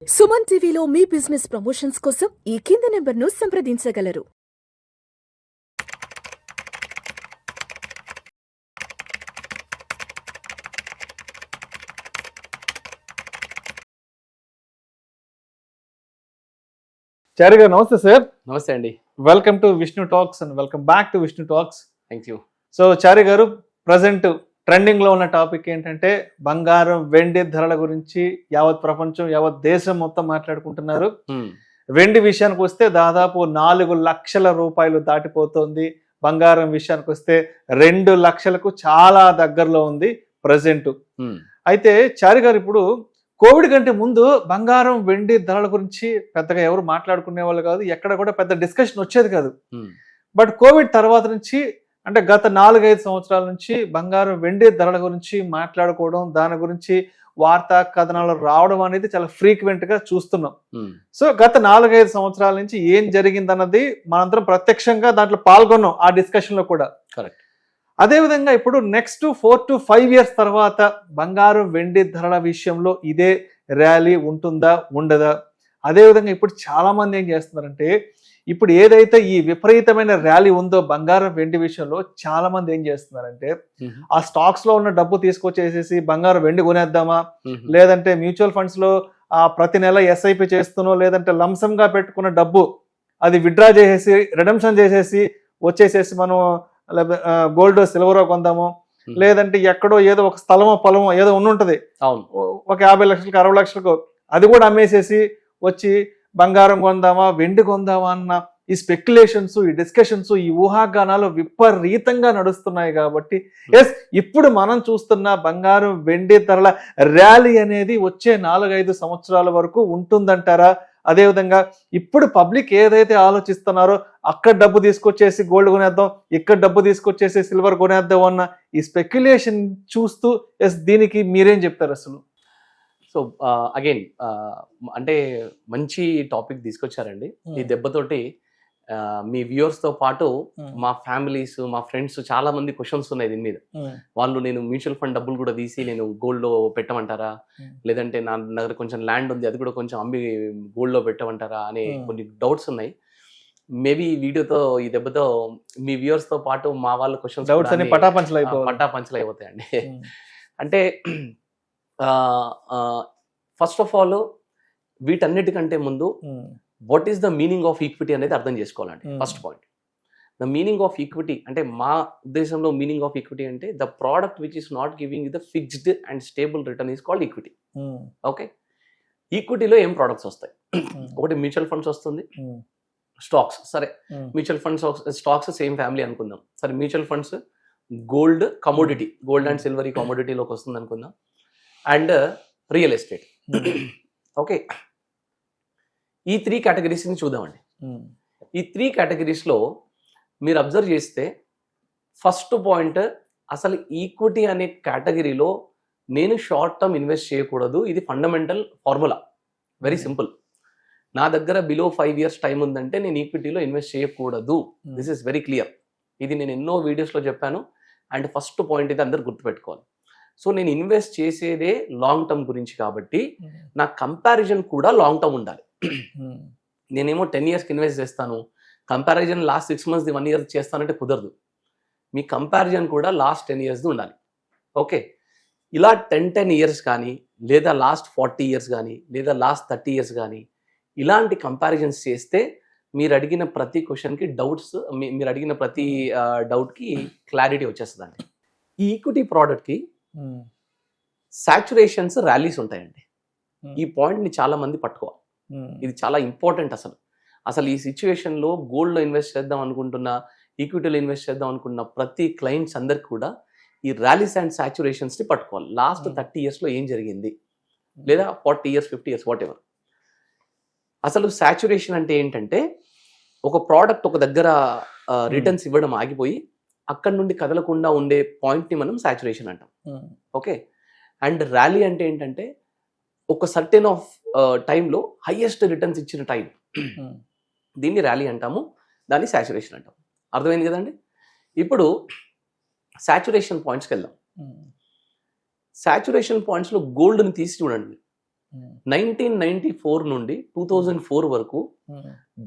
సుమన్ టీవీలో మీ business promotions కోసం ఈ కింది నెంబర్ను సంప్రదించగలరు. చారి గారు నమస్తే సార్. నమస్తే అండి. Welcome to Vishnu talks and welcome back to Vishnu talks. Thank you. So Chari garu, present trending లో ఉన్న టాపిక్ ఏంటంటే బంగారం వెండి ధరల గురించి యావత్ ప్రపంచం యావత్ దేశం మొత్తం మాట్లాడుకుంటున్నారు. వెండి విషయానికి వస్తే దాదాపు 4 లక్షల రూపాయలు దాటిపోతుంది. బంగారం విషయానికి వస్తే 2 లక్షలకు చాలా దగ్గరలో ఉంది ప్రజెంట్. అయితే చారి గారు, ఇప్పుడు కోవిడ్ కంటే ముందు బంగారం వెండి ధరల గురించి పెద్దగా ఎవరు మాట్లాడుకునే వాళ్ళు కాదు, ఎక్కడ కూడా పెద్ద డిస్కషన్ వచ్చేది కాదు. బట్ కోవిడ్ తర్వాత నుంచి, అంటే గత 4-5 సంవత్సరాల నుంచి బంగారం వెండి ధరల గురించి మాట్లాడుకోవడం, దాని గురించి వార్తా కథనాలు రావడం అనేది చాలా ఫ్రీక్వెంట్ గా చూస్తున్నాం. సో గత 4-5 సంవత్సరాల నుంచి ఏం జరిగిందన్నది మనందరం ప్రత్యక్షంగా దాంట్లో పాల్గొన్నాం ఆ డిస్కషన్ లో కూడా. కరెక్ట్. అదేవిధంగా ఇప్పుడు నెక్స్ట్ 4 to 5 years తర్వాత బంగారం వెండి ధరల విషయంలో ఇదే ర్యాలీ ఉంటుందా ఉండదా? అదేవిధంగా ఇప్పుడు చాలా మంది ఏం చేస్తున్నారంటే, ఇప్పుడు ఏదైతే ఈ విపరీతమైన ర్యాలీ ఉందో బంగారం వెండి విషయంలో, చాలా మంది ఏం చేస్తున్నారంటే ఆ స్టాక్స్ లో ఉన్న డబ్బు తీసుకొచ్చేసేసి బంగారం వెండి కొనేద్దామా, లేదంటే మ్యూచువల్ ఫండ్స్ లో ప్రతి నెల ఎస్ఐపి చేస్తునో, లేదంటే లంసమ్ గా పెట్టుకున్న డబ్బు అది విత్డ్రా చేసేసి రిడమ్షన్ చేసేసి వచ్చేసేసి మనం గోల్డ్ సిల్వర్ కొందాము, లేదంటే ఎక్కడో ఏదో ఒక స్థలమో పొలమో ఏదో ఉండుంటది, ఒక 50 లక్షలకు 60 లక్షలకు అది కూడా అమ్మేసేసి వచ్చి బంగారం కొందామా వెండి కొందామా అన్న ఈ స్పెక్యులేషన్స్, ఈ డిస్కషన్స్, ఈ ఊహాగానాలు విపరీతంగా నడుస్తున్నాయి. కాబట్టి ఇప్పుడు మనం చూస్తున్న బంగారం వెండి ధరల ర్యాలీ అనేది వచ్చే 4-5 సంవత్సరాల వరకు ఉంటుందంటారా? అదేవిధంగా ఇప్పుడు పబ్లిక్ ఏదైతే ఆలోచిస్తున్నారో, అక్కడ డబ్బు తీసుకొచ్చేసి గోల్డ్ కొనేద్దాం, ఇక్కడ డబ్బు తీసుకొచ్చేసి సిల్వర్ కొనేద్దాం అన్న ఈ స్పెక్యులేషన్ చూస్తూ దీనికి మీరేం చెప్తారు అసలు? సో అగైన్ అంటే మంచి టాపిక్ తీసుకొచ్చారండి. ఈ దెబ్బతోటి మీ వ్యూవర్స్ తో పాటు మా ఫ్యామిలీస్, మా ఫ్రెండ్స్ చాలా మంది క్వశ్చన్స్ ఉన్నాయి దీని మీద. వాళ్ళు నేను మ్యూచువల్ ఫండ్ డబ్బులు కూడా తీసి నేను గోల్డ్ లో పెట్టమంటారా, లేదంటే నా దగ్గర కొంచెం ల్యాండ్ ఉంది అది కూడా కొంచెం అమ్మి గోల్డ్ లో పెట్టమంటారా అనే కొన్ని డౌట్స్ ఉన్నాయి. మేబీ ఈ వీడియోతో, ఈ దెబ్బతో మీ వ్యూవర్స్ తో పాటు మా వాళ్ళ క్వశ్చన్స్ పటాపంచలు అయిపోతాయండి. అంటే ఫస్ట్ ఆఫ్ ఆల్ వీటన్నిటికంటే ముందు what is the meaning of equity అనేది అర్థం చేసుకోవాలండి. First point, the meaning of equity అంటే మా ఉద్దేశంలో మీనింగ్ ఆఫ్ ఈక్విటీ అంటే the product which is not giving the fixed and stable return is called equity. Okay, ఈక్విటీలో ఏం ప్రోడక్ట్స్ వస్తాయి? ఒకటి మ్యూచువల్ ఫండ్స్ వస్తుంది, స్టాక్స్. సరే, mutual funds stocks same family అనుకుందాం. సరే, mutual funds gold commodity, gold and silver ఈ కమోడిటీలోకి వస్తుంది అనుకుందాం, అండ్ రియల్ ఎస్టేట్. ఓకే, ఈ 3 కేటగిరీస్ని చూద్దామండి. ఈ 3 కేటగిరీస్లో మీరు అబ్జర్వ్ చేస్తే ఫస్ట్ పాయింట్, అసలు ఈక్విటీ అనే కేటగిరీలో నేను షార్ట్ టర్మ్ ఇన్వెస్ట్ చేయకూడదు. ఇది ఫండమెంటల్ ఫార్ములా, వెరీ సింపుల్. నా దగ్గర బిలో 5 years టైం ఉందంటే నేను ఈక్విటీలో ఇన్వెస్ట్ చేయకూడదు. This is very clear. ఇది నేను ఎన్నో వీడియోస్లో చెప్పాను. అండ్ ఫస్ట్ పాయింట్ ఇది అందరు గుర్తుపెట్టుకోవాలి. సో నేను ఇన్వెస్ట్ చేసేదే లాంగ్ టర్మ్ గురించి కాబట్టి నా కంపారిజన్ కూడా లాంగ్ టర్మ్ ఉండాలి. నేనేమో 10 yearsకి ఇన్వెస్ట్ చేస్తాను, కంపారిజన్ లాస్ట్ 6 months 1 year చేస్తానంటే కుదరదు. మీ కంపారిజన్ కూడా లాస్ట్ 10 years ఉండాలి. ఓకే, ఇలా 10 years కానీ, లేదా లాస్ట్ 40 years కానీ, లేదా లాస్ట్ 30 years కానీ ఇలాంటి కంపారిజన్స్ చేస్తే మీరు అడిగిన ప్రతి క్వశ్చన్కి డౌట్స్, మీరు అడిగిన ప్రతి డౌట్కి క్లారిటీ వచ్చేస్తుందండి. ఈ ఈక్విటీ ప్రోడక్ట్కి సాచురేషన్స్, ర్యాలీస్ ఉంటాయండి. ఈ పాయింట్ని చాలా మంది పట్టుకోవాలి. ఇది చాలా ఇంపార్టెంట్. అసలు ఈ సిచ్యువేషన్లో గోల్డ్లో ఇన్వెస్ట్ చేద్దాం అనుకుంటున్నా, ఈక్విటీలో ఇన్వెస్ట్ చేద్దాం అనుకున్న ప్రతి క్లయింట్స్ అందరికి కూడా ఈ ర్యాలీస్ అండ్ సాచురేషన్స్ని పట్టుకోవాలి. లాస్ట్ 30 yearsలో ఏం జరిగింది, లేదా 40 years 50 years వాట్ ఎవర్. అసలు సాచురేషన్ అంటే ఏంటంటే, ఒక ప్రోడక్ట్ ఒక దగ్గర రిటర్న్స్ ఇవ్వడం ఆగిపోయి అక్కడ నుండి కదలకుండా ఉండే పాయింట్ని మనం సాచురేషన్ అంటాం. ఓకే, అండ్ ర్యాలీ అంటే ఏంటంటే ఒక సర్టెన్ ఆఫ్ టైంలో హైయెస్ట్ రిటర్న్స్ ఇచ్చిన టైం, దీన్ని ర్యాలీ అంటాము, దాన్ని సాచురేషన్ అంటాం. అర్థమైంది కదండి? ఇప్పుడు సాచురేషన్ పాయింట్స్కి వెళ్దాం. సాచురేషన్ పాయింట్స్లో గోల్డ్ని తీసి చూడండి. 1994 నుండి 2004 వరకు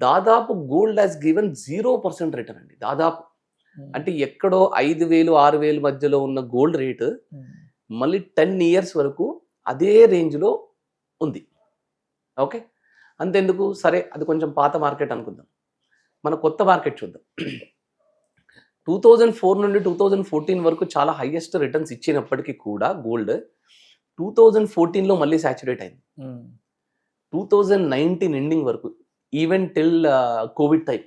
దాదాపు గోల్డ్ హాస్ గివెన్ 0% రిటర్న్ అండి. దాదాపు అంటే ఎక్కడో 5,000 6,000 మధ్యలో ఉన్న గోల్డ్ రేటు మళ్ళీ 10 ఇయర్స్ వరకు అదే రేంజ్లో ఉంది. ఓకే, అంతెందుకు, సరే అది కొంచెం పాత మార్కెట్ అనుకుందాం, మన కొత్త మార్కెట్ చూద్దాం. 2004 నుండి 2014 వరకు చాలా హైయెస్ట్ రిటర్న్స్ ఇచ్చినప్పటికీ కూడా గోల్డ్ 2014లో మళ్ళీ సాచురేట్ అయింది. 2019 ఎండింగ్ వరకు, ఈవెన్ టిల్ కోవిడ్ టైం,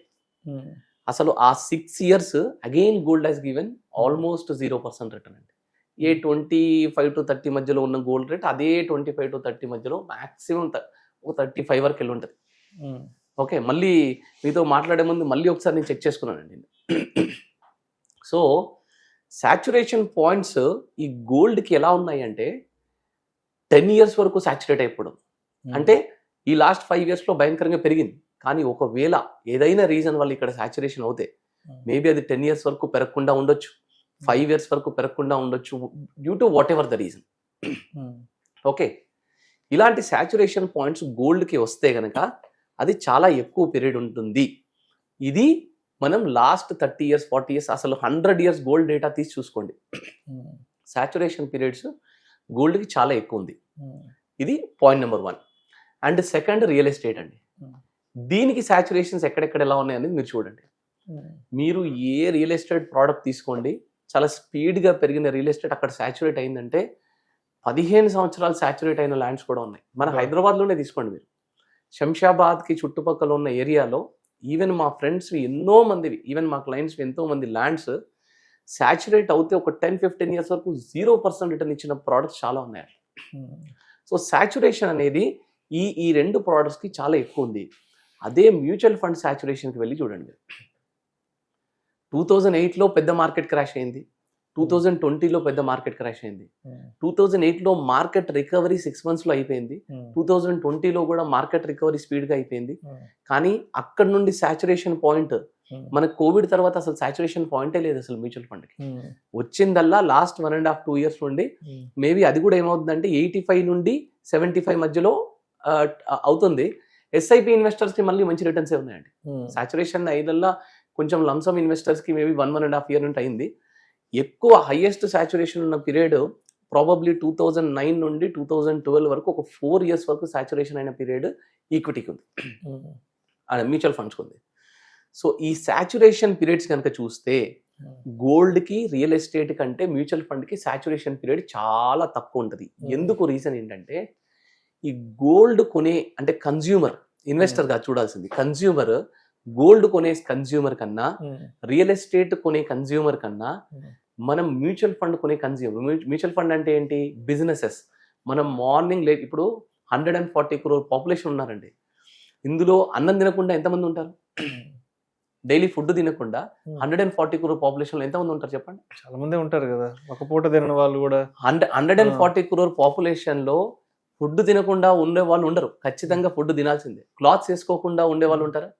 అసలు ఆ 6 years again gold has given almost 0% return అండి. ఏ 25 to 30 మధ్యలో ఉన్న గోల్డ్ రేట్ అదే 25 to 30 మధ్యలో మాక్సిమం ఒక 35 వరకు వెళ్ళి ఉంటుంది. ఓకే, మళ్ళీ మీతో మాట్లాడే ముందు మళ్ళీ ఒకసారి నేను చెక్ చేసుకున్నానండి. సో సాచురేషన్ పాయింట్స్ ఈ గోల్డ్కి ఎలా ఉన్నాయి అంటే 10 years వరకు సాచురేట్ అయిపోవడం, అంటే ఈ లాస్ట్ 5 yearsలో భయంకరంగా పెరిగింది. కానీ ఒకవేళ ఏదైనా రీజన్ వల్ల ఇక్కడ సాచురేషన్ అవుతే మేబీ అది 10 years వరకు పెరగకుండా ఉండొచ్చు, 5 years వరకు పెరగకుండా ఉండొచ్చు, due to what ever the reason. Okay, ఇలాంటి సాచురేషన్ పాయింట్స్ గోల్డ్కి వస్తే కనుక అది చాలా ఎక్కువ పీరియడ్ ఉంటుంది. ఇది మనం లాస్ట్ 30 years 40 years అసలు 100 years గోల్డ్ డేటా తీసి చూసుకోండి, సాచురేషన్ పీరియడ్స్ గోల్డ్కి చాలా ఎక్కువ ఉంది. ఇది point number 1. And second, real estate అండి. దీనికి సాచురేషన్స్ ఎక్కడెక్కడ ఎలా ఉన్నాయి అనేది మీరు చూడండి. మీరు ఏ రియల్ ఎస్టేట్ ప్రోడక్ట్ తీసుకోండి, చాలా స్పీడ్గా పెరిగిన రియల్ ఎస్టేట్ అక్కడ సాచురేట్ అయిందంటే 15 సంవత్సరాలు సాచురేట్ అయిన ల్యాండ్స్ కూడా ఉన్నాయి. మన హైదరాబాద్లోనే తీసుకోండి మీరు, శంషాబాద్కి చుట్టుపక్కల ఉన్న ఏరియాలో ఈవెన్ మా ఫ్రెండ్స్ ఎన్నో మందివి, ఈవెన్ మా క్లయింట్స్ ఎంతో మంది ల్యాండ్స్ సాచురేట్ అవుతే ఒక 10-15 years వరకు 0% రిటర్న్ ఇచ్చిన ప్రోడక్ట్స్ చాలా ఉన్నాయి. సో సాచురేషన్ అనేది ఈ రెండు ప్రోడక్ట్స్కి చాలా ఎక్కువ ఉంది. అదే మ్యూచువల్ ఫండ్ సాచురేషన్కి వెళ్ళి చూడండి. 2008లో పెద్ద మార్కెట్ క్రాష్ అయింది, 2020లో పెద్ద మార్కెట్ క్రాష్ అయింది, 2008లో మార్కెట్ రికవరీ 6 monthsలో అయిపోయింది, 2020లో కూడా మార్కెట్ రికవరీ స్పీడ్గా అయిపోయింది. కానీ అక్కడ నుండి సాచురేషన్ పాయింట్ మనకు కోవిడ్ తర్వాత అసలు సాచురేషన్ పాయింటే లేదు అసలు మ్యూచువల్ ఫండ్కి. వచ్చిందల్లా లాస్ట్ 1.5-2 years నుండి మేబీ అది కూడా ఏమవుతుందంటే 85 నుండి 75 మధ్యలో అవుతుంది. ఎస్ఐపి ఇన్వెస్టర్స్కి మళ్ళీ మంచి రిటర్న్స్ ఉన్నాయండి. సాచురేషన్ అయ్యేదల్లా కొంచెం లంసమ్ ఇన్వెస్టర్స్కి మేబీ 1.5 year నుండి అయింది. ఎక్కువ హైయెస్ట్ సాచురేషన్ ఉన్న పీరియడ్ ప్రాబబ్లీ 2009 నుండి 2012 వరకు ఒక 4 years వరకు సాచురేషన్ అయిన పీరియడ్ ఈక్విటీకి ఉంది, మ్యూచువల్ ఫండ్స్కి ఉంది. సో ఈ సాచురేషన్ పీరియడ్స్ కనుక చూస్తే గోల్డ్కి రియల్ ఎస్టేట్ కంటే మ్యూచువల్ ఫండ్కి సాచురేషన్ పీరియడ్ చాలా తక్కువ ఉంటుంది. ఎందుకు రీజన్ ఏంటంటే ఈ గోల్డ్ కొనే అంటే కన్జ్యూమర్, ఇన్వెస్టర్గా చూడాల్సింది కన్జ్యూమర్, గోల్డ్ కొనే కన్జ్యూమర్ కన్నా రియల్ ఎస్టేట్ కొనే కన్జ్యూమర్ కన్నా మనం మ్యూచువల్ ఫండ్ కొనే కన్జ్యూమర్. మ్యూచువల్ ఫండ్ అంటే ఏంటి? బిజినెసెస్. మనం మార్నింగ్ ఇప్పుడు 140 crore పాపులేషన్ ఉన్నారండి. ఇందులో అన్నం తినకుండా ఎంతమంది ఉంటారు? డైలీ ఫుడ్ తినకుండా 140 crore పాపులేషన్లో ఎంతమంది ఉంటారు చెప్పండి? చాలా మంది ఉంటారు కదా, ఒక పూట తినని వాళ్ళు కూడా. 140 crore పాపులేషన్లో ఫుడ్ తినకుండా ఉండే వాళ్ళు ఉండరు, ఖచ్చితంగా ఫుడ్ తినాల్సిందే. క్లాత్స్ వేసుకోకుండా ఉండే వాళ్ళు ఉంటారా?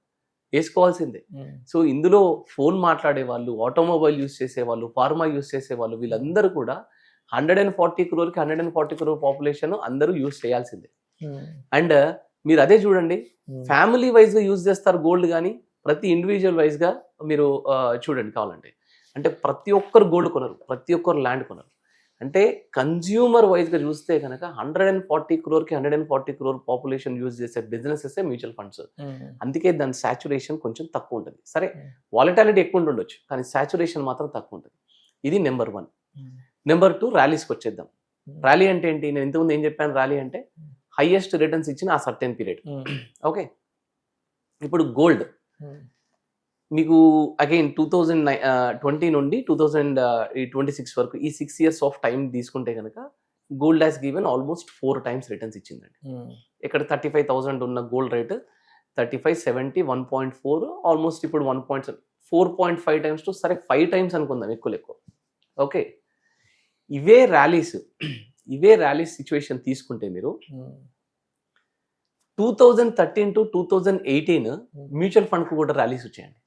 వేసుకోవాల్సిందే. సో ఇందులో ఫోన్ మాట్లాడే వాళ్ళు, ఆటోమొబైల్ యూస్ చేసేవాళ్ళు, ఫార్మా యూస్ చేసేవాళ్ళు, వీళ్ళందరూ కూడా 140 crore-కి 140 crore పాపులేషన్ అందరూ యూస్ చేయాల్సిందే. అండ్ మీరు అదే చూడండి, ఫ్యామిలీ వైజ్గా యూజ్ చేస్తారు గోల్డ్, కానీ ప్రతి ఇండివిజువల్ వైజ్గా మీరు చూడండి కావాలంటే. అంటే ప్రతి ఒక్కరు గోల్డ్ కొనరు, ప్రతి ఒక్కరు ల్యాండ్ కొనరు. అంటే కన్జ్యూమర్ వైజ్గా చూస్తే కనుక 140 crore-కి 140 crore పాపులేషన్ యూజ్ చేసే బిజినెసెస్ మ్యూచువల్ ఫండ్స్. అందుకే దాని సాచురేషన్ కొంచెం తక్కువ ఉంటుంది. సరే, వాలటాలిటీ ఎక్కువ ఉండొచ్చు, కానీ సాచురేషన్ మాత్రం తక్కువ ఉంటుంది. ఇది నెంబర్ 1. నెంబర్ 2, ర్యాలీస్కి వచ్చేద్దాం. ర్యాలీ అంటే ఏంటి? నేను ఇంతకుముందు ఏం చెప్పాను? ర్యాలీ అంటే హైయెస్ట్ రిటర్న్స్ ఇచ్చిన ఆ సర్టెన్ పీరియడ్. ఓకే, ఇప్పుడు గోల్డ్ మీకు అగైన్ 2020 నుండి 2026 వరకు ఈ 6 years ఆఫ్ టైం తీసుకుంటే కనుక gold has given almost 4 times returns ఇచ్చిందండి. ఇక్కడ 35,000 ఉన్న గోల్డ్ రేట్ 35, 70, 1.4 ఆల్మోస్ట్ ఇప్పుడు 1.7, 4.5 times టు సరే 5 times అనుకుందాం ఎక్కువ. ఓకే, ఇవే ర్యాలీస్ సిచ్యువేషన్ తీసుకుంటే మీరు 2013 to 2018 మ్యూచువల్ ఫండ్కు కూడా ర్యాలీస్ వచ్చాయండి.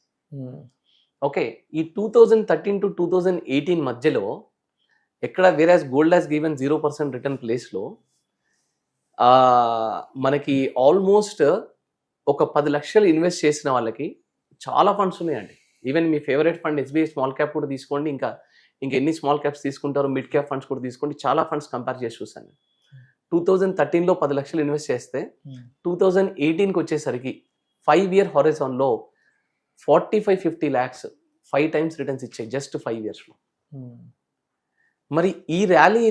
ఓకే, ఈ 2013 to 2018 మధ్యలో ఎక్కడ వేరే గోల్డ్ హ్యాస్ గివెన్ 0% రిటర్న్ ప్లేస్లో మనకి ఆల్మోస్ట్ ఒక 10 లక్షలు ఇన్వెస్ట్ చేసిన వాళ్ళకి చాలా ఫండ్స్ ఉన్నాయండి. ఈవెన్ మీ favourite fund SBI small cap కూడా తీసుకోండి, ఇంకా ఎన్ని స్మాల్ క్యాప్స్ తీసుకుంటారో మిడ్ క్యాప్ ఫండ్స్ కూడా తీసుకోండి, చాలా ఫండ్స్ కంపేర్ చేసి చూసాను. 2013లో 10 లక్షలు ఇన్వెస్ట్ చేస్తే 2018కి వచ్చేసరికి 5 year హొరైజాన్లో 45-50 lakhs 5 times రిటర్న్స్ ఇచ్చాయి జస్ట్ 5 yearsలో. మరి ఈ ర్యాలీ,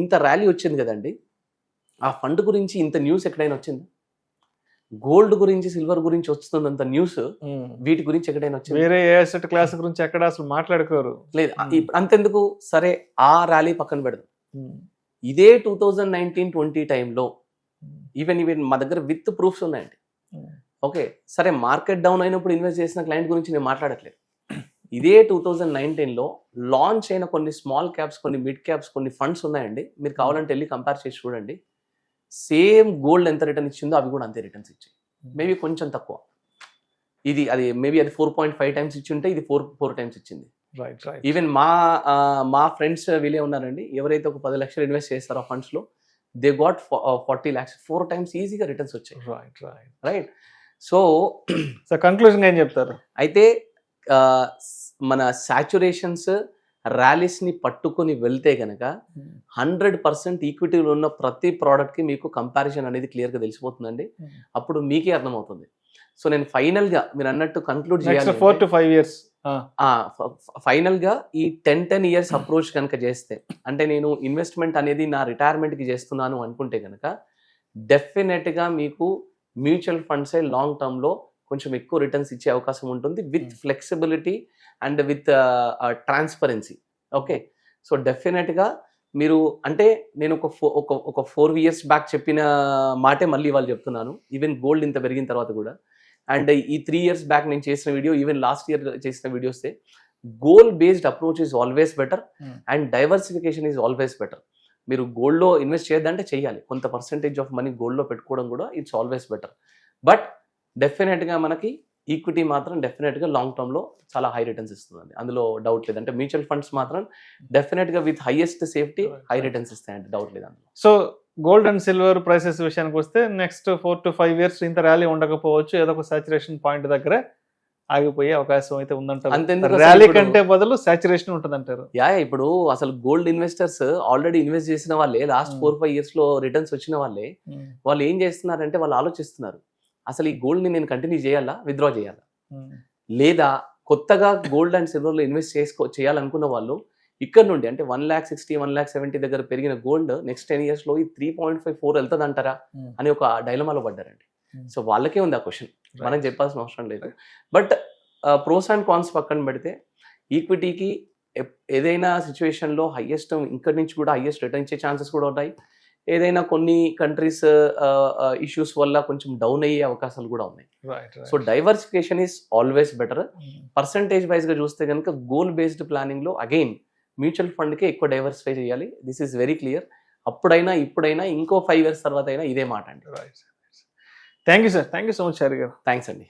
ఇంత ర్యాలీ వచ్చింది కదండి, ఆ ఫండ్ గురించి ఇంత న్యూస్ ఎక్కడైనా వచ్చింది? గోల్డ్ గురించి, సిల్వర్ గురించి వస్తున్నంత న్యూస్ వీటి గురించి ఎక్కడైనా వచ్చింది? వేరే ఏ అసెట్ క్లాస్ గురించి ఎక్కడ అసలు మాట్లాడుకోరు. లేదు. అంతెందుకు, సరే ఆ ర్యాలీ పక్కన పెడదాం. ఇదే 2019-20 టైంలో ఈవెన్ మా దగ్గర విత్ ప్రూఫ్స్ ఉన్నాయండి. ఓకే, సరే మార్కెట్ డౌన్ అయినప్పుడు ఇన్వెస్ట్ చేసిన క్లయింట్ గురించి నేను మాట్లాడట్లేదు. ఇదే 2019లో లాంచ్ అయిన కొన్ని స్మాల్ క్యాప్స్, కొన్ని మిడ్ క్యాప్స్, కొన్ని ఫండ్స్ ఉన్నాయండి. మీరు కావాలంటే వెళ్ళి కంపేర్ చేసి చూడండి. సేమ్ గోల్డ్ ఎంత రిటర్న్ ఇచ్చిందో అవి కూడా అంతే రిటర్న్స్ ఇచ్చాయి, మేబీ కొంచెం తక్కువ. అది మేబీ అది 4.5 times ఇచ్చి ఉంటే ఇది 4 times ఇచ్చింది. ఈవెన్ మా ఫ్రెండ్స్ వీళ్ళే ఉన్నారండి, ఎవరైతే ఒక 10 లక్షలు ఇన్వెస్ట్ చేస్తారో ఆ ఫండ్స్ లో, దే గాట్ 40 lakhs 4 times ఈజీగా రిటర్న్స్ వచ్చాయి. రైట్. సో కన్క్లూజన్ ఏం చెప్తారు? అయితే మన సాచురేషన్స్, ర్యాలీస్ ని పట్టుకొని వెళ్తే గనక 100% ఈక్విటీలో ఉన్న ప్రతి ప్రోడక్ట్ కి మీకు కంపారిజన్ అనేది క్లియర్ గా తెలిసిపోతుందండి. అప్పుడు మీకే అర్థమవుతుంది. సో నేను ఫైనల్ గా మీరు అన్నట్టు కన్క్లూడ్ చేయాలి, 4 to 5 years ఫైనల్ గా ఈ 10 years అప్రోచ్ కనుక చేస్తే, అంటే నేను ఇన్వెస్ట్మెంట్ అనేది నా రిటైర్మెంట్ కి చేస్తున్నాను అనుకుంటే కనుక డెఫినెట్ గా మీకు మ్యూచువల్ ఫండ్స్ లాంగ్ టర్మ్ లో కొంచెం ఎక్కువ రిటర్న్స్ ఇచ్చే అవకాశం ఉంటుంది, with flexibility and with transparency. Okay, so definite గా మీరు, అంటే నేను ఒక 4 years బ్యాక్ చెప్పిన మాటే మళ్ళీ వాళ్ళు చెప్తున్నాను, ఈవెన్ గోల్డ్ ఇంత పెరిగిన తర్వాత కూడా. అండ్ ఈ 3 years బ్యాక్ నేను చేసిన వీడియో, ఈవెన్ లాస్ట్ ఇయర్ చేసిన videos, gold based approach is always better and diversification is always better. మీరు గోల్డ్లో ఇన్వెస్ట్ చేయొద్దంటే చెయ్యాలి, కొంత పర్సెంటేజ్ ఆఫ్ మనీ గోల్డ్లో పెట్టుకోవడం కూడా ఇట్స్ ఆల్వేస్ బెటర్. బట్ డెఫినెట్గా మనకి ఈక్విటీ మాత్రం డెఫినెట్గా లాంగ్ టర్మ్లో చాలా హై రిటర్న్స్ ఇస్తుందండి, అందులో డౌట్ లేదు. అంటే మ్యూచువల్ ఫండ్స్ మాత్రం డెఫినెట్గా with highest safety high returns ఇస్తాయండి, డౌట్ లేదు అందులో. So gold and silver prices విషయానికి వస్తే నెక్స్ట్ 4 to 5 years ఇంత ర్యాలీ ఉండకపోవచ్చు, ఏదో ఒక సాచురేషన్ పాయింట్ దగ్గర ఆగిపోయే అవకాశం అయితే ఉందంటారు. ర్యాలీ కంటే బదులు సాచురేషన్ ఉంటుందంటారు. ఇప్పుడు అసలు గోల్డ్ ఇన్వెస్టర్స్ ఆల్రెడీ ఇన్వెస్ట్ చేసిన వాళ్ళే, లాస్ట్ 4-5 years లో రిటర్న్స్ వచ్చిన వాళ్ళే, వాళ్ళు ఏం చేస్తున్నారంటే వాళ్ళు ఆలోచిస్తున్నారు, అసలు ఈ గోల్డ్ ని నేను కంటిన్యూ చేయాలా, విత్డ్రా చేయాలా, లేదా కొత్తగా గోల్డ్ అండ్ సిల్వర్ లో ఇన్వెస్ట్ చేయాలనుకున్న వాళ్ళు ఇక్కడ నుండి, అంటే 1,60,000 1,70,000 దగ్గర పెరిగిన గోల్డ్ నెక్స్ట్ 10 years లో ఈ 3.54 వెళ్తుంది అంటారా అని ఒక డైలమాలో పడ్డారండి. సో వాళ్ళకే ఉంది ఆ క్వశ్చన్, మనం చెప్పాల్సిన అవసరం లేదు. బట్ ప్రోస్ అండ్ కాన్స్ పక్కన పెడితే ఈక్విటీకి ఏదైనా సిచ్యువేషన్లో హైయెస్ట్, ఇక్కడి నుంచి కూడా హైయెస్ట్ రిటర్న్ ఇచ్చే ఛాన్సెస్ కూడా ఉన్నాయి. ఏదైనా కొన్ని కంట్రీస్ ఇష్యూస్ వల్ల కొంచెం డౌన్ అయ్యే అవకాశాలు కూడా ఉన్నాయి. So diversification is always better. Percentage వైజ్గా చూస్తే కనుక గోల్ బేస్డ్ ప్లానింగ్లో అగైన్ మ్యూచువల్ ఫండ్కే ఎక్కువ డైవర్సిఫై చేయాలి. This is very clear. అప్పుడైనా ఇప్పుడైనా ఇంకో 5 years తర్వాత అయినా ఇదే మాట అండి. Thank you sir, thank you so much Hari గారు. థ్యాంక్స్ అండి.